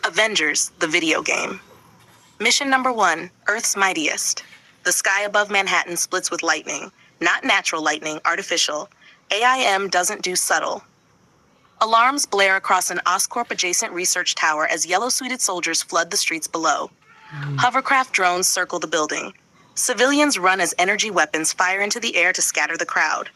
Avengers, the video game. Mission number 1, Earth's Mightiest. The sky above Manhattan splits with lightning. Not natural lightning, artificial. AIM doesn't do subtle. Alarms blare across an Oscorp-adjacent research tower as yellow-suited soldiers flood the streets below. Hovercraft drones circle the building. Civilians run as energy weapons fire into the air to scatter the crowd.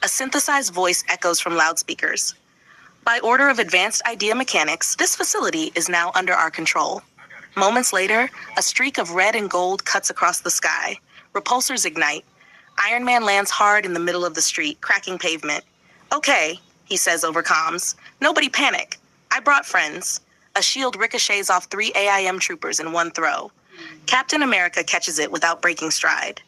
A synthesized voice echoes from loudspeakers. By order of Advanced Idea Mechanics, this facility is now under our control. Moments later, a streak of red and gold cuts across the sky. Repulsors ignite. Iron Man lands hard in the middle of the street, cracking pavement. "Okay," he says over comms. "Nobody panic. I brought friends." A shield ricochets off 3 AIM troopers in one throw. Captain America catches it without breaking stride.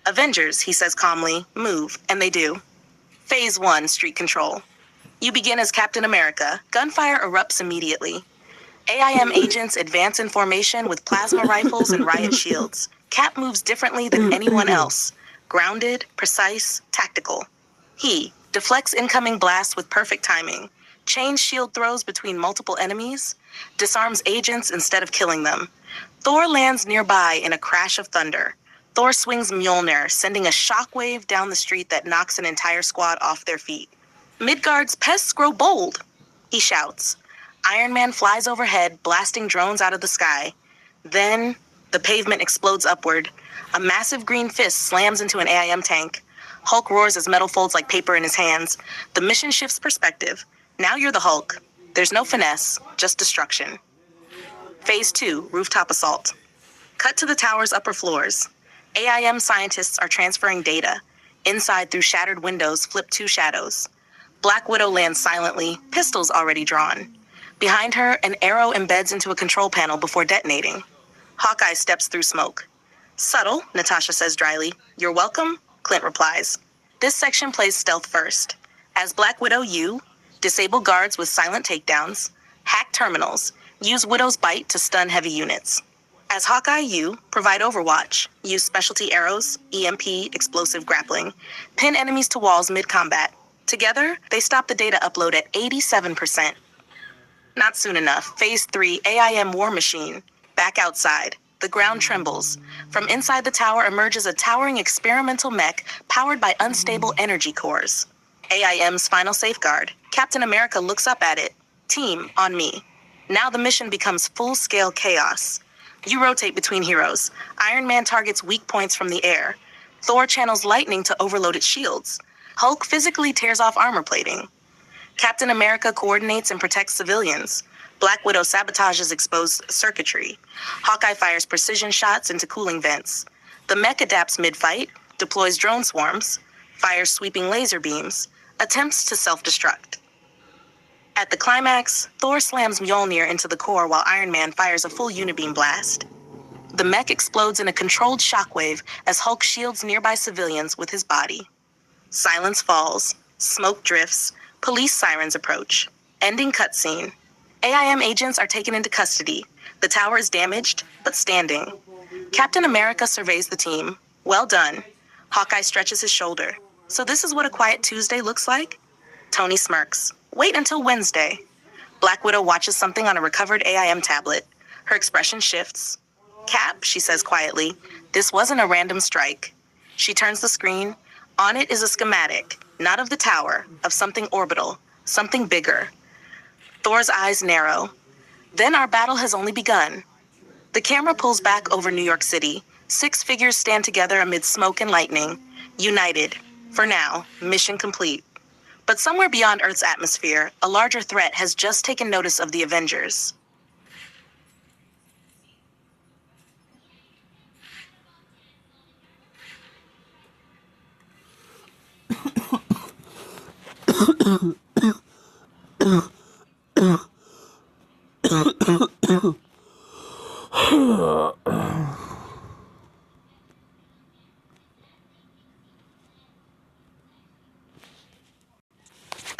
"Avengers," he says calmly, "move," and they do. Phase 1, street control. You begin as Captain America. Gunfire erupts immediately. AIM agents advance in formation with plasma rifles and riot shields. Cap moves differently than anyone else. Grounded, precise, tactical. He deflects incoming blasts with perfect timing. Chains shield throws between multiple enemies. Disarms agents instead of killing them. Thor lands nearby in a crash of thunder. Thor swings Mjolnir, sending a shockwave down the street that knocks an entire squad off their feet. "Midgard's pests grow bold," he shouts. Iron Man flies overhead, blasting drones out of the sky. Then, the pavement explodes upward. A massive green fist slams into an AIM tank. Hulk roars as metal folds like paper in his hands. The mission shifts perspective. Now you're the Hulk. There's no finesse, just destruction. Phase 2, rooftop assault. Cut to the tower's upper floors. AIM scientists are transferring data. Inside, through shattered windows, flip 2 shadows. Black Widow lands silently, pistols already drawn. Behind her, an arrow embeds into a control panel before detonating. Hawkeye steps through smoke. "Subtle," Natasha says dryly. "You're welcome," Clint replies. This section plays stealth first. As Black Widow, you disable guards with silent takedowns, hack terminals, use Widow's Bite to stun heavy units. As Hawkeye, you provide overwatch, use specialty arrows, EMP, explosive grappling, pin enemies to walls mid-combat. Together, they stop the data upload at 87%. Not soon enough. Phase 3, AIM War Machine. Back outside. The ground trembles. From inside the tower emerges a towering experimental mech powered by unstable energy cores. AIM's final safeguard. Captain America looks up at it. "Team, on me." Now the mission becomes full-scale chaos. You rotate between heroes. Iron Man targets weak points from the air. Thor channels lightning to overload its shields. Hulk physically tears off armor plating. Captain America coordinates and protects civilians. Black Widow sabotages exposed circuitry. Hawkeye fires precision shots into cooling vents. The mech adapts mid-fight, deploys drone swarms, fires sweeping laser beams, attempts to self-destruct. At the climax, Thor slams Mjolnir into the core while Iron Man fires a full unibeam blast. The mech explodes in a controlled shockwave as Hulk shields nearby civilians with his body. Silence falls, smoke drifts, police sirens approach. Ending cutscene. AIM agents are taken into custody. The tower is damaged, but standing. Captain America surveys the team. "Well done." Hawkeye stretches his shoulder. "So this is what a quiet Tuesday looks like?" Tony smirks. "Wait until Wednesday." Black Widow watches something on a recovered AIM tablet. Her expression shifts. "Cap," she says quietly, "this wasn't a random strike." She turns the screen. On it is a schematic, not of the tower, of something orbital, something bigger. Thor's eyes narrow. Then our battle has only begun. The camera pulls back over New York City. 6 figures stand together amid smoke and lightning, united. For now, mission complete. But somewhere beyond Earth's atmosphere, a larger threat has just taken notice of the Avengers.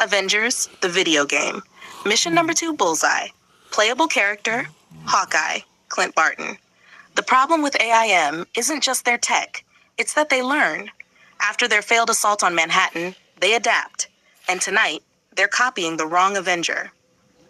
Avengers, the video game. Mission number 2, Bullseye. Playable character, Hawkeye, Clint Barton. The problem with AIM isn't just their tech, it's that they learn. After their failed assault on Manhattan, They adapt. And tonight, they're copying the wrong Avenger.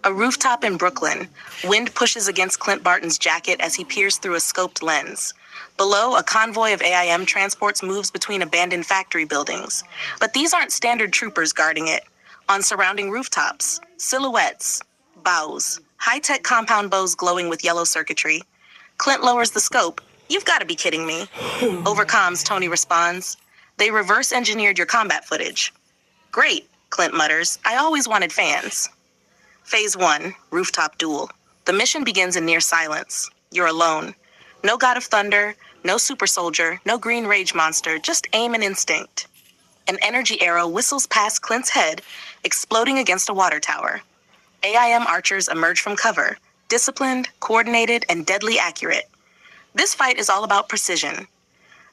A rooftop in Brooklyn. Wind pushes against Clint Barton's jacket as he peers through a scoped lens. Below, a convoy of AIM transports moves between abandoned factory buildings. But these aren't standard troopers guarding it. On surrounding rooftops, silhouettes, bows, high-tech compound bows glowing with yellow circuitry. Clint lowers the scope. You've got to be kidding me. Over comms, Tony responds. They reverse-engineered your combat footage. Great, Clint mutters. I always wanted fans. Phase 1, Rooftop Duel. The mission begins in near silence. You're alone. No God of Thunder, no super soldier, no green rage monster, just aim and instinct. An energy arrow whistles past Clint's head, exploding against a water tower. AIM archers emerge from cover, disciplined, coordinated, and deadly accurate. This fight is all about precision.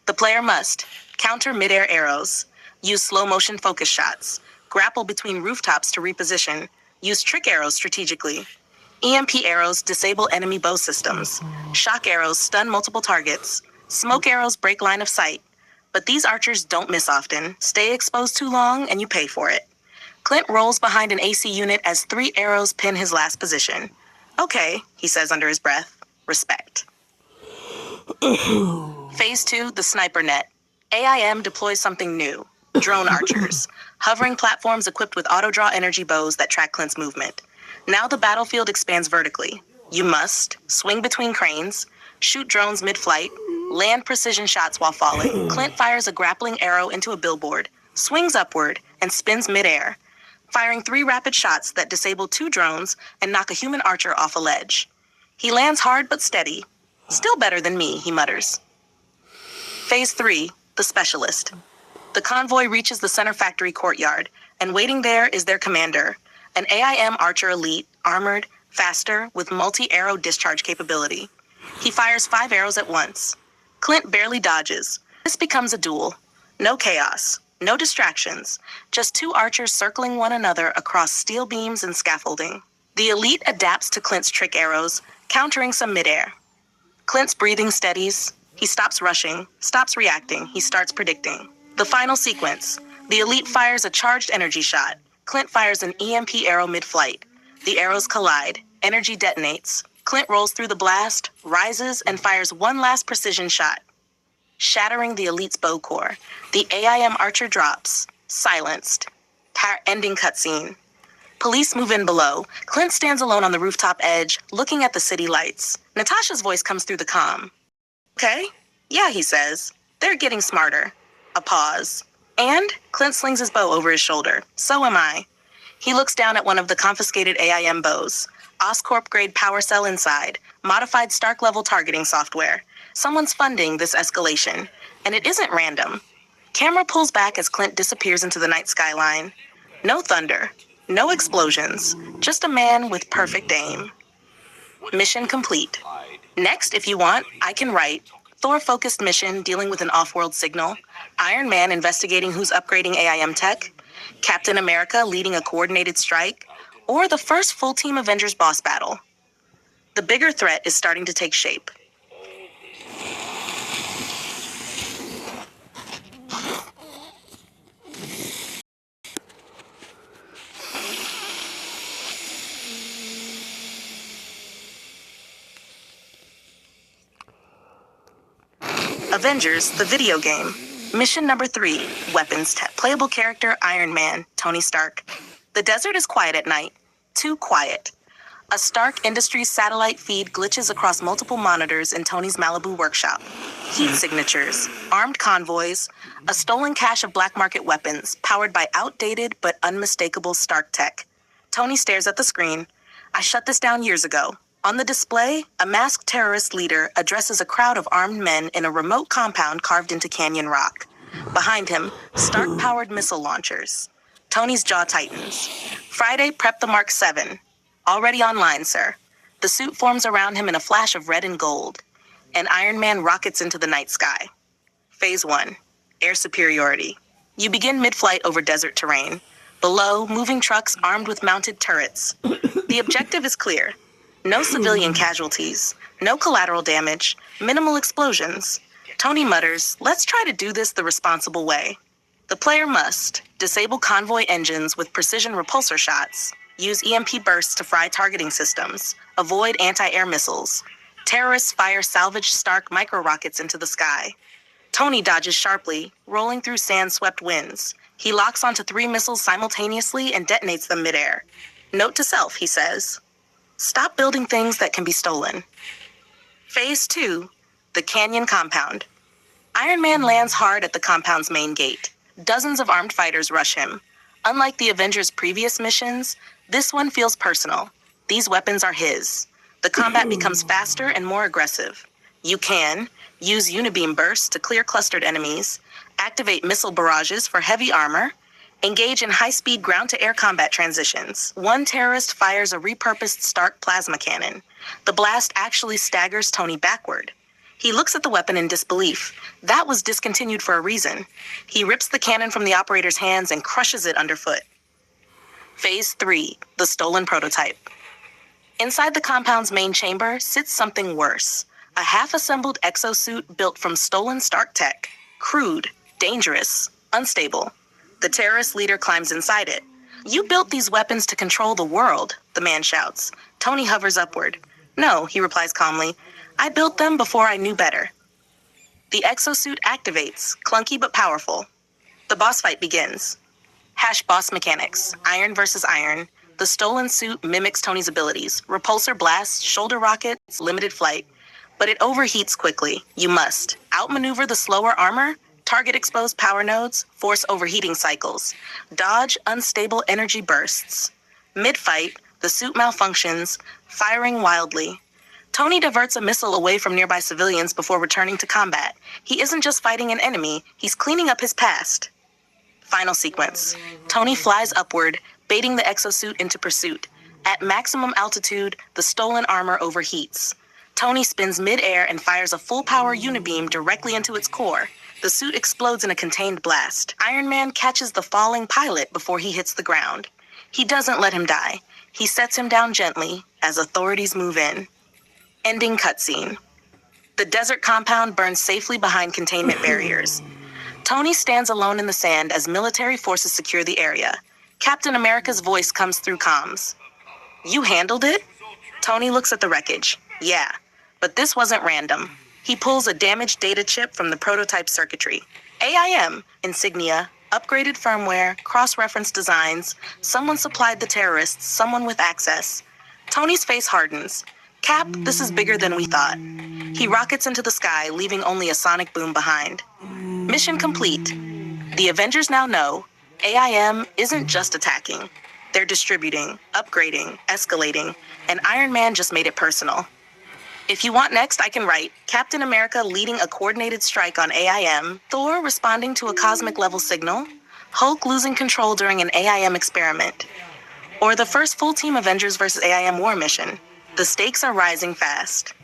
The player must counter mid-air arrows, use slow-motion focus shots, grapple between rooftops to reposition, use trick arrows strategically. EMP arrows disable enemy bow systems. Shock arrows stun multiple targets. Smoke arrows break line of sight. But these archers don't miss often. Stay exposed too long, and you pay for it. Clint rolls behind an AC unit as 3 arrows pin his last position. Okay, he says under his breath. Respect. Phase 2, the sniper net. AIM deploys something new. Drone archers. Hovering platforms equipped with auto-draw energy bows that track Clint's movement. Now the battlefield expands vertically. You must swing between cranes, shoot drones mid-flight, land precision shots while falling. Clint fires a grappling arrow into a billboard, swings upward, and spins mid-air, firing 3 rapid shots that disable 2 drones and knock a human archer off a ledge. He lands hard but steady. Still better than me, he mutters. Phase 3, the specialist. The convoy reaches the center factory courtyard, and waiting there is their commander, an AIM archer elite, armored, faster, with multi-arrow discharge capability. He fires 5 arrows at once. Clint barely dodges. This becomes a duel. No chaos, no distractions, just 2 archers circling one another across steel beams and scaffolding. The elite adapts to Clint's trick arrows, countering some midair. Clint's breathing steadies. He stops rushing, stops reacting, he starts predicting. The final sequence. The elite fires a charged energy shot. Clint fires an EMP arrow mid-flight. The arrows collide. Energy detonates. Clint rolls through the blast, rises, and fires one last precision shot, shattering the elite's bow core. The AIM archer drops, silenced. Ending cutscene. Police move in below. Clint stands alone on the rooftop edge, looking at the city lights. Natasha's voice comes through the comm. Okay? Yeah, he says. They're getting smarter. A pause. And Clint slings his bow over his shoulder. So am I. He looks down at one of the confiscated AIM bows. Oscorp-grade power cell inside. Modified Stark-level targeting software. Someone's funding this escalation. And it isn't random. Camera pulls back as Clint disappears into the night skyline. No thunder. No explosions. Just a man with perfect aim. Mission complete. Next, if you want, I can write Thor-focused mission dealing with an off-world signal, Iron Man investigating who's upgrading AIM tech, Captain America leading a coordinated strike, or the first full-team Avengers boss battle. The bigger threat is starting to take shape. Avengers, the video game. Mission number 3, weapons tech. Playable character, Iron Man, Tony Stark. The desert is quiet at night. Too quiet. A Stark Industries satellite feed glitches across multiple monitors in Tony's Malibu workshop. Heat signatures, armed convoys, a stolen cache of black market weapons, powered by outdated but unmistakable Stark tech. Tony stares at the screen. I shut this down years ago. On the display, a masked terrorist leader addresses a crowd of armed men in a remote compound carved into canyon rock. Behind him, Stark-powered missile launchers. Tony's jaw tightens. Friday, prep the Mark 7. Already online, sir. The suit forms around him in a flash of red and gold. And Iron Man rockets into the night sky. Phase 1. Air superiority. You begin mid-flight over desert terrain. Below, moving trucks armed with mounted turrets. The objective is clear. No civilian casualties, no collateral damage, minimal explosions. Tony mutters, let's try to do this the responsible way. The player must disable convoy engines with precision repulsor shots, use EMP bursts to fry targeting systems, avoid anti-air missiles. Terrorists fire salvaged Stark micro-rockets into the sky. Tony dodges sharply, rolling through sand-swept winds. He locks onto 3 missiles simultaneously and detonates them midair. Note to self, he says. Stop building things that can be stolen. Phase 2, the Canyon Compound. Iron Man lands hard at the compound's main gate. Dozens of armed fighters rush him. Unlike the Avengers' previous missions, this one feels personal. These weapons are his. The combat becomes faster and more aggressive. You can use unibeam bursts to clear clustered enemies, activate missile barrages for heavy armor, engage in high-speed ground-to-air combat transitions. One terrorist fires a repurposed Stark plasma cannon. The blast actually staggers Tony backward. He looks at the weapon in disbelief. That was discontinued for a reason. He rips the cannon from the operator's hands and crushes it underfoot. Phase 3, the stolen prototype. Inside the compound's main chamber sits something worse. A half-assembled exosuit built from stolen Stark tech. Crude, dangerous, unstable. The terrorist leader climbs inside it. You built these weapons to control the world, the man shouts. Tony hovers upward. No, he replies calmly. I built them before I knew better. The exosuit activates, clunky but powerful. The boss fight begins. Hash boss mechanics, iron versus iron. The stolen suit mimics Tony's abilities. Repulsor blasts, shoulder rockets, limited flight. But it overheats quickly. You must outmaneuver the slower armor, target exposed power nodes, force overheating cycles, dodge unstable energy bursts. Mid-fight, the suit malfunctions, firing wildly. Tony diverts a missile away from nearby civilians before returning to combat. He isn't just fighting an enemy, he's cleaning up his past. Final sequence. Tony flies upward, baiting the exosuit into pursuit. At maximum altitude, the stolen armor overheats. Tony spins mid-air and fires a full-power unibeam directly into its core. The suit explodes in a contained blast. Iron Man catches the falling pilot before he hits the ground. He doesn't let him die. He sets him down gently as authorities move in. Ending cutscene. The desert compound burns safely behind containment barriers. Tony stands alone in the sand as military forces secure the area. Captain America's voice comes through comms. You handled it? Tony looks at the wreckage. Yeah, but this wasn't random. He pulls a damaged data chip from the prototype circuitry. AIM, insignia, upgraded firmware, cross-reference designs. Someone supplied the terrorists, someone with access. Tony's face hardens. Cap, this is bigger than we thought. He rockets into the sky, leaving only a sonic boom behind. Mission complete. The Avengers now know AIM isn't just attacking. They're distributing, upgrading, escalating, and Iron Man just made it personal. If you want next, I can write Captain America leading a coordinated strike on AIM, Thor responding to a cosmic-level signal, Hulk losing control during an AIM experiment, or the first full-team Avengers vs. AIM war mission. The stakes are rising fast.